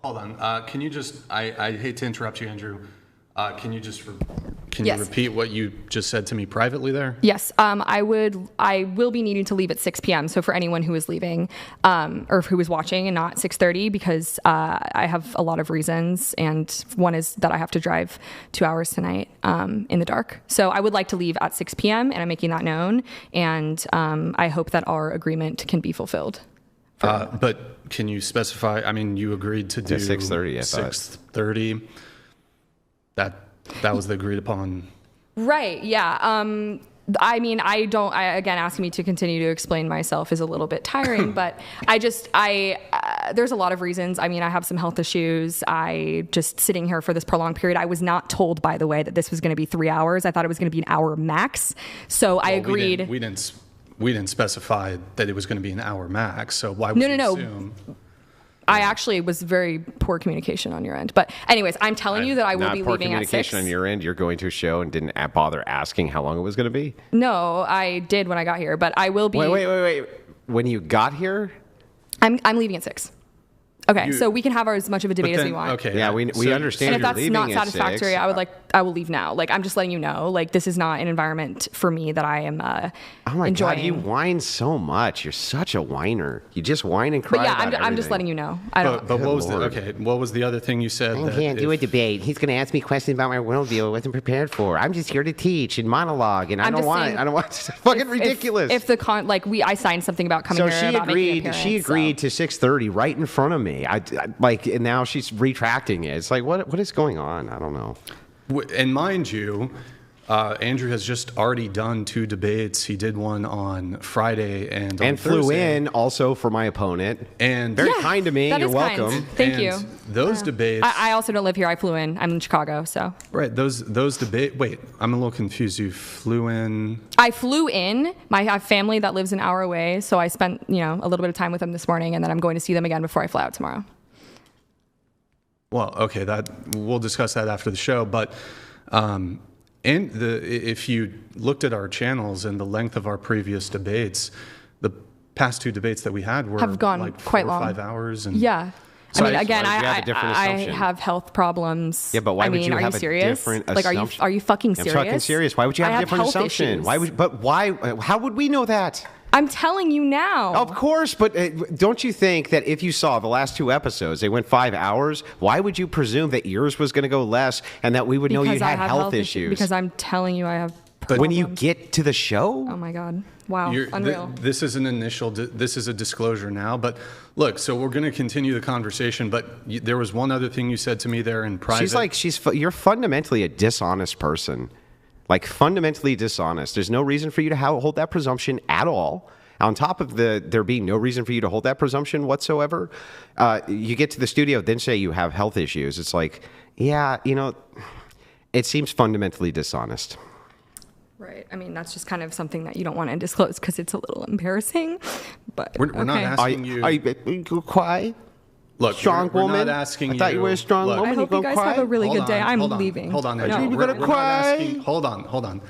Hold on. Can you just, I hate to interrupt you, Andrew. Can you just, you repeat what you just said to me privately there? Yes. I will be needing to leave at 6 p.m. So for anyone who is leaving, or who is watching and not 6:30, because I have a lot of reasons. And one is that I have to drive 2 hours tonight in the dark. So I would like to leave at 6 p.m. and I'm making that known. And I hope that our agreement can be fulfilled. But can you specify, I mean, you agreed to do 6:30, 6:30. That was the agreed upon. Right. Yeah. I mean, again, asking me to continue to explain myself is a little bit tiring, but there's a lot of reasons. I mean, I have some health issues. I just sitting here for this prolonged period. I was not told, by the way, that this was going to be 3 hours. I thought it was going to be an hour max. So I agreed. We didn't specify that it was going to be an hour max. So why would you assume? I actually was very poor communication on your end. But anyways, I'm telling you that I will be leaving at 6. Not poor communication on your end. You're going to a show and didn't bother asking how long it was going to be? No, I did when I got here, but I will be. Wait. When you got here? I'm leaving at 6. Okay, so we can have as much of a debate as we want. Okay, yeah, we understand. And if that's not satisfactory, I will leave now. Like, I'm just letting you know. Like, this is not an environment for me that I am oh my enjoying. God, you whine so much. You're such a whiner. You just whine and cry. But yeah, about I'm just letting you know. I don't. But what was the other thing you said? I can't do a debate. He's going to ask me questions about my worldview I wasn't prepared for. I'm just here to teach and monologue, and I don't want. It's fucking ridiculous. If I signed something about coming here. So she agreed to 6:30 right in front of me. And now she's retracting it. It's like, what is going on? I don't know. And mind you, Andrew has just already done 2 debates. He did one on Friday and on flew Thursday. in also for my opponent. And very kind to me. You're welcome. Kind. Thank you. Those debates. I also don't live here. I flew in. I'm in Chicago, so. Right. Those debate. Wait, I'm a little confused. You flew in. I flew in. I have family that lives an hour away, so I spent a little bit of time with them this morning, and then I'm going to see them again before I fly out tomorrow. Well, okay, we'll discuss that after the show. But if you looked at our channels and the length of our previous debates, the past 2 debates that we had have gone like quite 4 or long. 5 hours. And yeah. So I have health problems. Yeah, but why would you have a different assumption? Like, are you fucking serious? I'm fucking serious. Why would you have a different assumption? Issues. Why? How would we know that? I'm telling you now. Of course, but don't you think that if you saw the last 2 episodes, they went 5 hours, why would you presume that yours was going to go less and that we would know you had health issues? Because I'm telling you I have But when you get to the show? Oh my God. Wow. Unreal. This is this is a disclosure now, but look, so we're going to continue the conversation, but there was one other thing you said to me there in private. You're fundamentally a dishonest person. Like, fundamentally dishonest. There's no reason for you to hold that presumption at all. On top of there being no reason for you to hold that presumption whatsoever, you get to the studio, then say you have health issues. It's like, yeah, it seems fundamentally dishonest. Right. I mean, that's just kind of something that you don't want to disclose because it's a little embarrassing. But we're not asking you. Are you cry? Look, strong woman. Not asking I thought you were a strong woman. I hope you guys have a really good day. I'm leaving. Hold on. No, you're gonna cry. Hold on.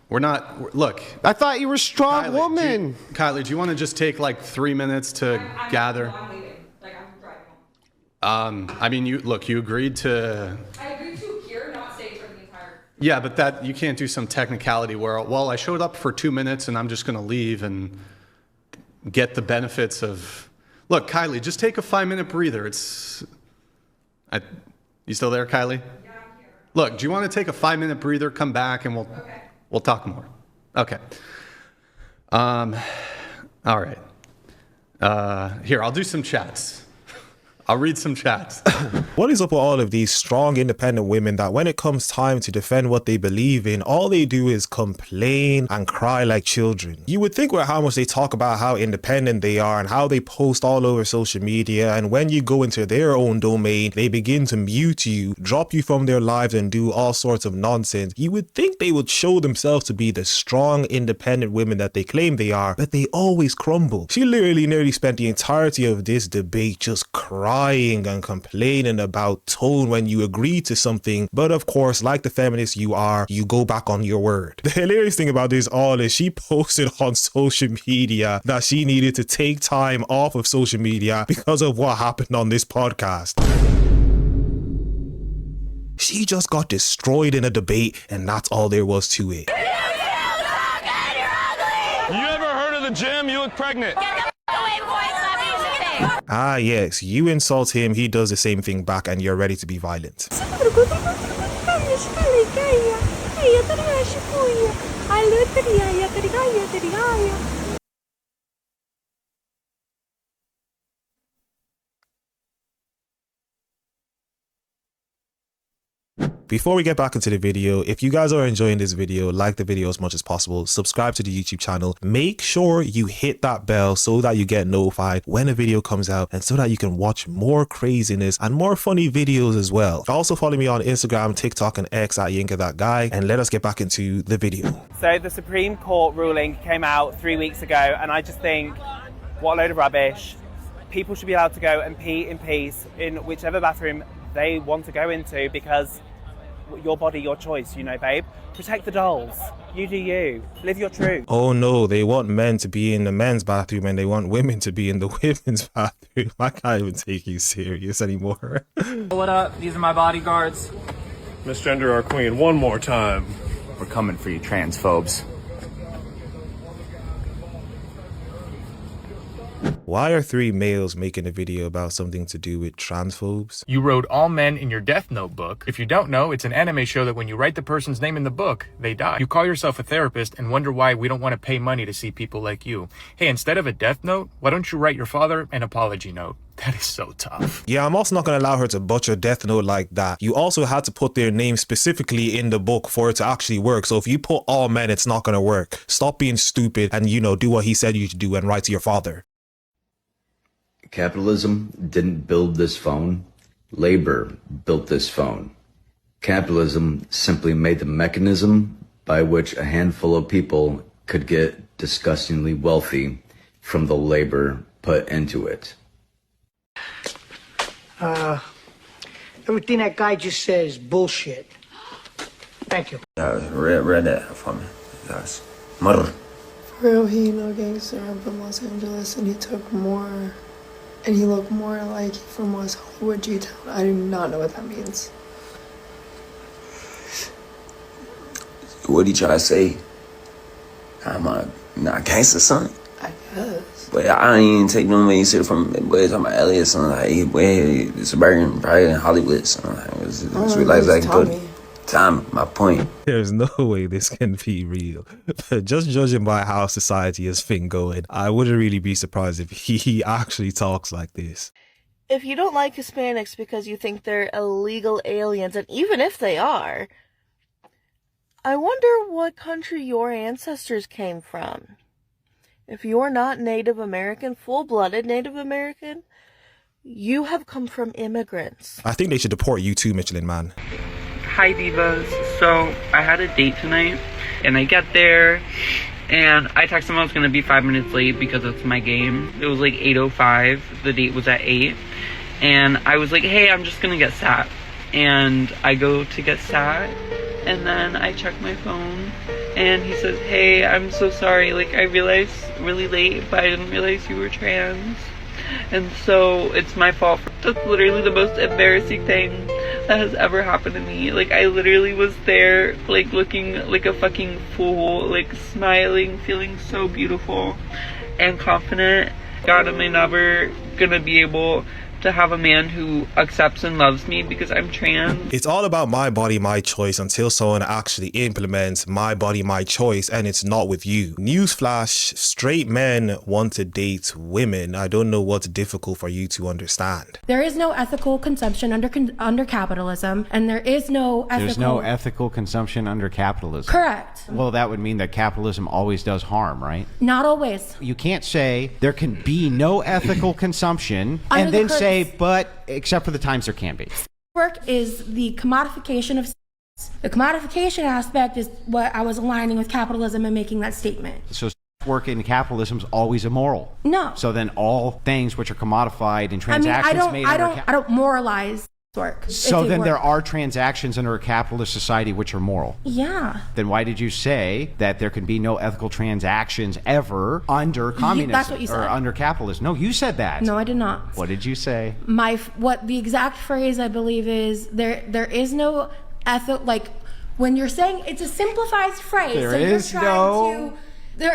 We're not. Look. I thought you were a strong woman. Kylie, do you want to just take like 3 minutes to gather? I'm leaving. Like, I'm driving home. I mean, you agreed to. I agreed to here, not stay for the entire. Yeah, but that you can't do some technicality where, well, I showed up for 2 minutes and I'm just going to leave and get the benefits of. Look, Kylie, just take a 5-minute breather. You still there, Kylie? Yeah, I'm here. Look, do you want to take a 5-minute breather? Come back and we'll talk more. Okay. All right. Here, I'll do some chats. I'll read some chats. What is up with all of these strong, independent women that when it comes time to defend what they believe in, all they do is complain and cry like children? You would think with how much they talk about how independent they are and how they post all over social media, and when you go into their own domain, they begin to mute you, drop you from their lives and do all sorts of nonsense. You would think they would show themselves to be the strong, independent women that they claim they are, but they always crumble. She literally nearly spent the entirety of this debate just crying and complaining about tone when you agree to something, but of course, like the feminist you are, you go back on your word. The hilarious thing about this all is she posted on social media that she needed to take time off of social media because of what happened on this podcast. She just got destroyed in a debate, and that's all there was to it. You ever heard of the gym? You look pregnant. Ah yes, you insult him, he does the same thing back, and you're ready to be violent. Before we get back into the video, if you guys are enjoying this video, like the video as much as possible, subscribe to the YouTube channel, make sure you hit that bell so that you get notified when a video comes out and so that you can watch more craziness and more funny videos as well. Also follow me on Instagram, TikTok and X at YinkaThatGuy, and let us get back into the video. So the Supreme Court ruling came out 3 weeks ago, and I just think, what a load of rubbish. People should be allowed to go and pee in peace in whichever bathroom they want to go into, because your body, your choice, you know, babe. Protect the dolls. You do you. Live your truth. Oh no, they want men to be in the men's bathroom and they want women to be in the women's bathroom. I can't even take you serious anymore. What up? These are my bodyguards. Misgender our queen one more time. We're coming for you, transphobes. Why are 3 males making a video about something to do with transphobes? You wrote all men in your death notebook. If you don't know, it's an anime show that when you write the person's name in the book, they die. You call yourself a therapist and wonder why we don't want to pay money to see people like you. Hey, instead of a death note, why don't you write your father an apology note? That is so tough. Yeah, I'm also not going to allow her to butcher Death Note like that. You also had to put their name specifically in the book for it to actually work. So if you put all men, it's not going to work. Stop being stupid and, you know, do what he said you should do and write to your father. Capitalism didn't build this phone. Labor built this phone. Capitalism simply made the mechanism by which a handful of people could get disgustingly wealthy from the labor put into it. Everything that guy just said is bullshit. Thank you. Read that for me. That's murder. For real, he no gangster. I'm from Los Angeles, and he took more, and he looked more like from West Hollywood, G-Town. I do not know what that means. What he try to say? I'm not gangster, son. I guess. But I ain't even take no way shit from. But it's talking about Elliot, son. Like, where suburban, probably in Hollywood, son. Like, it's realize I can go. Tommy, my point. There's no way this can be real. Just judging by how society has been going, I wouldn't really be surprised if he actually talks like this. If you don't like Hispanics because you think they're illegal aliens, and even if they are, I wonder what country your ancestors came from. If you're not Native American, full-blooded Native American, you have come from immigrants. I think they should deport you too, Michelin Man. Hi divas, so I had a date tonight and I get there and I texted him I was going to be 5 minutes late because it's my game. It was like 8:05, the date was at 8 and I was like, hey, I'm just going to get sat, and I go to get sat and then I check my phone and he says, hey, I'm so sorry, like I realized really late but I didn't realize you were trans and so it's my fault. That's literally the most embarrassing thing that has ever happened to me. Like I literally was there like looking like a fucking fool, like smiling, feeling so beautiful and confident. God, am I never gonna be able to have a man who accepts and loves me because I'm trans. It's all about my body, my choice until someone actually implements my body, my choice, and it's not with you. Newsflash, straight men want to date women. I don't know what's difficult for you to understand. There is no ethical consumption under capitalism, and there is no ethical... There's no ethical consumption under capitalism. Correct. Well, that would mean that capitalism always does harm, right? Not always. You can't say there can be no ethical consumption and then say, but except for the times there can be. Work is the commodification of sex. The commodification aspect is what I was aligning with capitalism and making that statement. So work in capitalism is always immoral. No. So then all things which are commodified and transactions I don't moralize work. So then there are transactions under a capitalist society which are moral. Yeah. Then why did you say that there can be no ethical transactions ever under communism? That's what you said. Or under capitalism? No, you said that. No, I did not. What did you say? What the exact phrase I believe is there is no like when you're saying it's a simplified phrase. There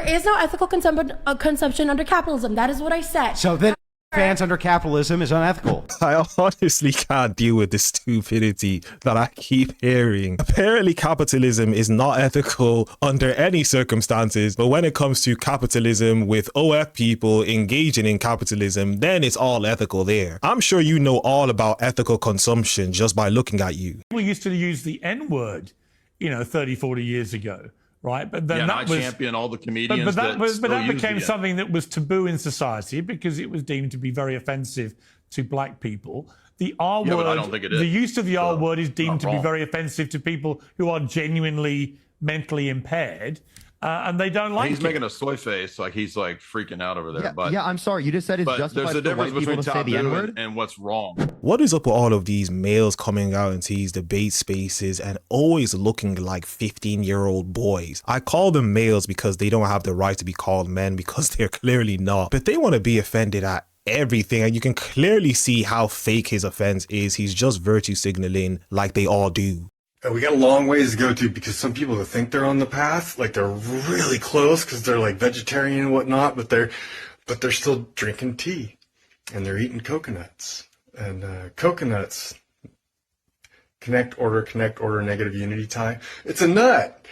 is no ethical consumption under capitalism. That is what I said. So then fans under capitalism is unethical. I honestly can't deal with the stupidity that I keep hearing. Apparently capitalism is not ethical under any circumstances, but when it comes to capitalism with OF people engaging in capitalism, then it's all ethical there. I'm sure you know all about ethical consumption just by looking at you. People used to use the N-word, 30, 40 years ago. Right, but then I champion all the comedians. But that became something that was taboo in society because it was deemed to be very offensive to black people. The R word, but I don't think it is. The use of the R word is deemed to be very offensive to people who are genuinely mentally impaired, and they don't like it. He's making a soy face, like he's like freaking out over there. Yeah, but I'm sorry. You just said it's justified there's a for difference white people between to say the taboo N-word? and what's wrong. What is up with all of these males coming out into these debate spaces and always looking like 15-year-old boys? I call them males because they don't have the right to be called men because they're clearly not. But they want to be offended at everything, and you can clearly see how fake his offense is. He's just virtue signaling like they all do. We got a long ways to go to because some people who think they're on the path, like they're really close because they're like vegetarian and whatnot, but they're still drinking tea and they're eating coconuts. And coconuts, connect order, negative unity tie. It's a nut.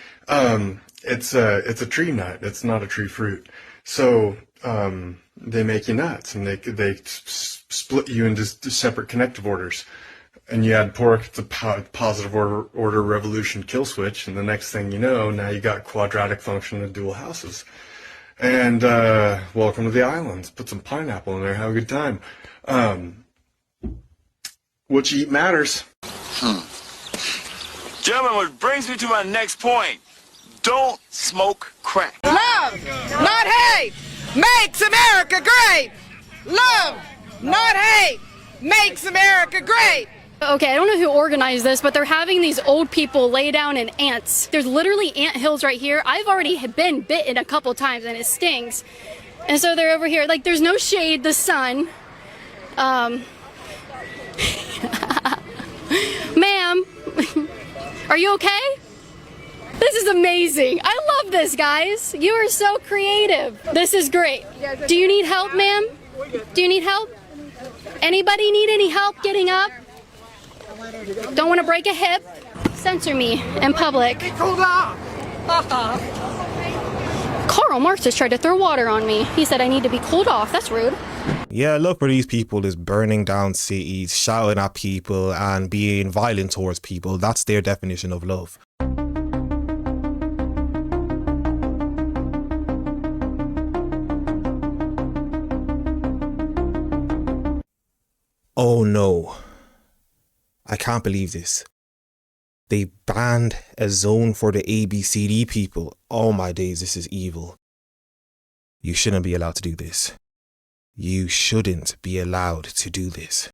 It's a tree nut. It's not a tree fruit. So they make you nuts and they split you into separate connective orders. And you add pork, it's a positive order revolution kill switch, and the next thing you know, now you got quadratic function of dual houses. And welcome to the islands. Put some pineapple in there, have a good time. What you eat matters. Gentlemen, what brings me to my next point. Don't smoke crack. Love, not hate, makes America great. Love, not hate, makes America great. Okay, I don't know who organized this, but they're having these old people lay down in ants. There's literally ant hills right here. I've already been bitten a couple times and it stings. And so they're over here, like there's no shade, the sun. Ma'am, are you okay? This is amazing. I love this, guys. You are so creative. This is great. Do you need help, ma'am? Do you need help? Anybody need any help getting up? Don't want to break a hip. Censor me in public. Karl Marx just tried to throw water on me. He said I need to be cooled off. That's rude. Yeah, love for these people is burning down cities, shouting at people, and being violent towards people. That's their definition of love. Oh no. I can't believe this. They banned a zone for the ABCD people. Oh my days, this is evil. You shouldn't be allowed to do this. You shouldn't be allowed to do this.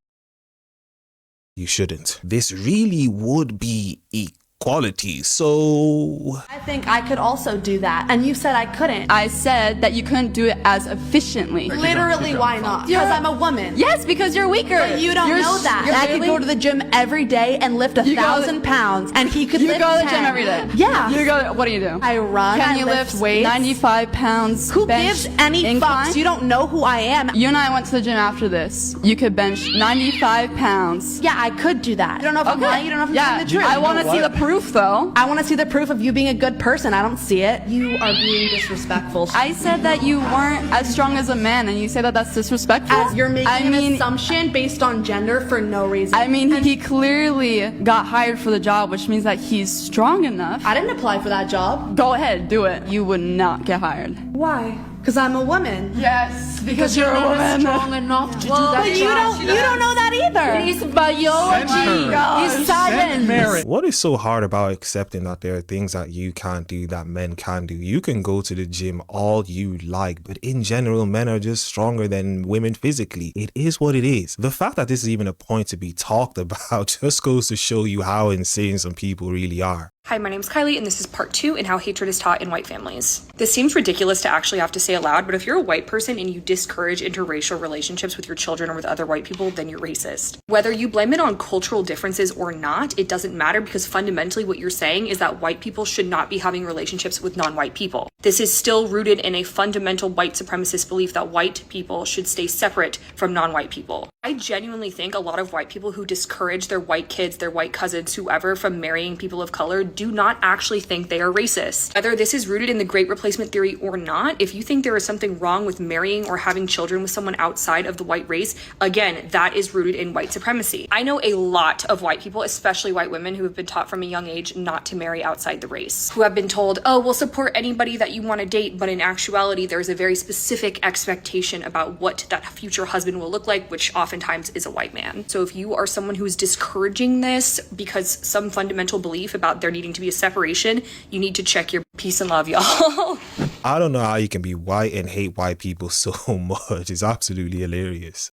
You shouldn't. This really would be equality, so... I think I could also do that, and you said I couldn't. I said that you couldn't do it as efficiently. Literally, why not? Because I'm a woman. Yes, because you're weaker. But you don't know that. I could go to the gym every day and lift 1,000 pounds, and he could lift 10. You go to the gym every day? Yeah. What do you do? I run, Can I you lift weights. 95 pounds Who bench gives any incline? fucks? You don't know who I am. You and I went to the gym after this. You could bench 95 pounds. Yeah, I could do that. You don't know if I'm lying. You don't know if I'm telling the truth. I want to see the proof, though. I want to see the proof of you being a good person. I don't see it. You are being disrespectful. I said that you weren't as strong as a man, and you say that that's disrespectful? As you're making an assumption based on gender for no reason. I mean, he clearly got hired for the job, which means that he's strong enough. I didn't apply for that job. Go ahead, do it. You would not get hired. Why? Because I'm a woman. Yes, because you're a woman. Strong enough to do that. But you don't know that either. It's biology. It's science. What is so hard about accepting that there are things that you can't do that men can do? You can go to the gym all you like, but in general, men are just stronger than women physically. It is what it is. The fact that this is even a point to be talked about just goes to show you how insane some people really are. Hi, my name's Kylie, and this is part 2 in how hatred is taught in white families. This seems ridiculous to actually have to say aloud, but if you're a white person and you discourage interracial relationships with your children or with other white people, then you're racist. Whether you blame it on cultural differences or not, it doesn't matter, because fundamentally what you're saying is that white people should not be having relationships with non-white people. This is still rooted in a fundamental white supremacist belief that white people should stay separate from non-white people. I genuinely think a lot of white people who discourage their white kids, their white cousins, whoever, from marrying people of color do not actually think they are racist. Whether this is rooted in the Great Replacement theory or not, if you think there is something wrong with marrying or having children with someone outside of the white race, again, that is rooted in white supremacy. I know a lot of white people, especially white women, who have been taught from a young age not to marry outside the race, who have been told, oh, we'll support anybody that you want to date, but in actuality, there's a very specific expectation about what that future husband will look like, which oftentimes is a white man. So if you are someone who is discouraging this because some fundamental belief about there needing to be a separation, you need to check your peace and love, y'all. I don't know how you can be white and hate white people so much. It's absolutely hilarious.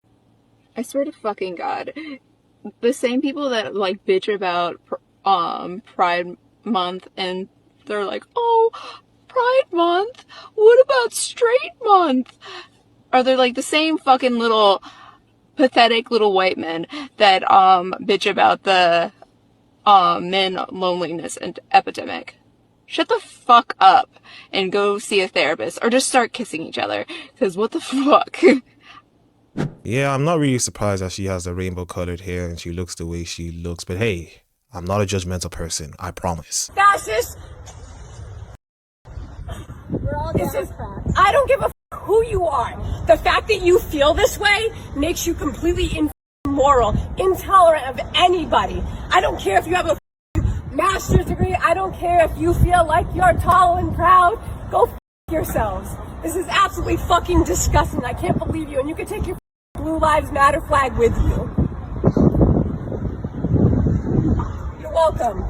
I swear to fucking God, the same people that like bitch about Pride Month and they're like, oh, Pride Month? What about Straight Month? Are they like the same fucking little pathetic little white men that bitch about the men loneliness and epidemic? Shut the fuck up and go see a therapist, or just start kissing each other, because what the fuck? Yeah, I'm not really surprised that she has the rainbow colored hair and she looks the way she looks, but hey, I'm not a judgmental person, I promise. Fascist! I don't give a who you are. The fact that you feel this way makes you completely immoral, intolerant of anybody. I don't care if you have a master's degree. I don't care if you feel like you're tall and proud. Go yourselves. This is absolutely fucking disgusting. I can't believe you. And you can take your Blue Lives Matter flag with you. You're welcome.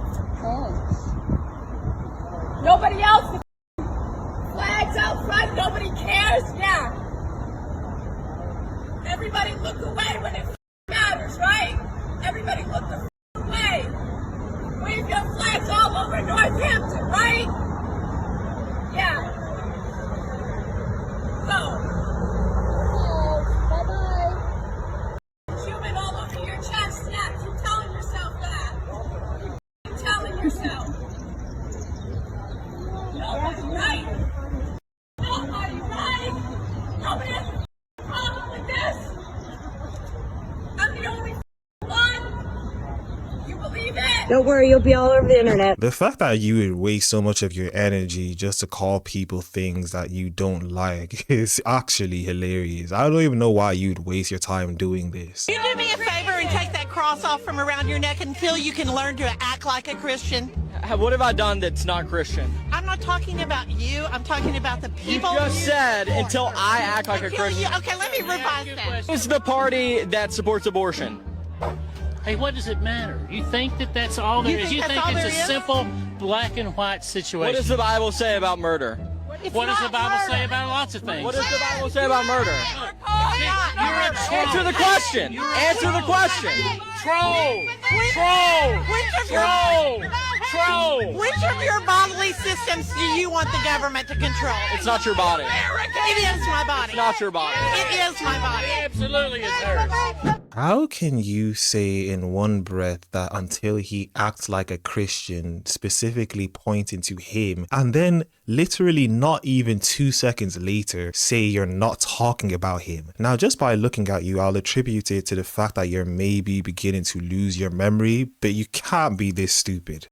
Nobody else. Flags out front. Nobody cares. Yeah. Everybody look away when it matters, right? Everybody look the away. Wave your flags all over Northampton, right? Yeah. So. Bye-bye. Human all over your chest. Yeah, keep telling yourself that. Keep telling yourself. Nobody right. Nobody right. Nobody has a problem with this. I'm the only one. You believe it? Don't worry, you'll be all over the internet. The fact that you would waste so much of your energy just to call people things that you don't like is actually hilarious. I don't even know why you'd waste your time doing this. Can you do me a favor and take that cross off from around your neck until you can learn to act like a Christian? What have I done that's not Christian? I'm not talking about you. I'm talking about the people. You just said until I act like a Christian. Okay, let me revise that. It's the party that supports abortion. Hey, what does it matter? You think that that's all there is? You think it's a simple black and white situation? What does the Bible say about murder? What does the Bible say about lots of things? What does the Bible say about murder? Answer the question. Answer the question. Troll. Troll. Which of your bodily systems do you want the government to control? It's not your body. It is my body. It's not your body. It is my body. It absolutely is hers. How can you say in one breath that until he acts like a Christian, specifically pointing to him, and then literally not even 2 seconds later say you're not talking about him? Now, just by looking at you, I'll attribute it to the fact that you're maybe beginning to lose your memory, but you can't be this stupid.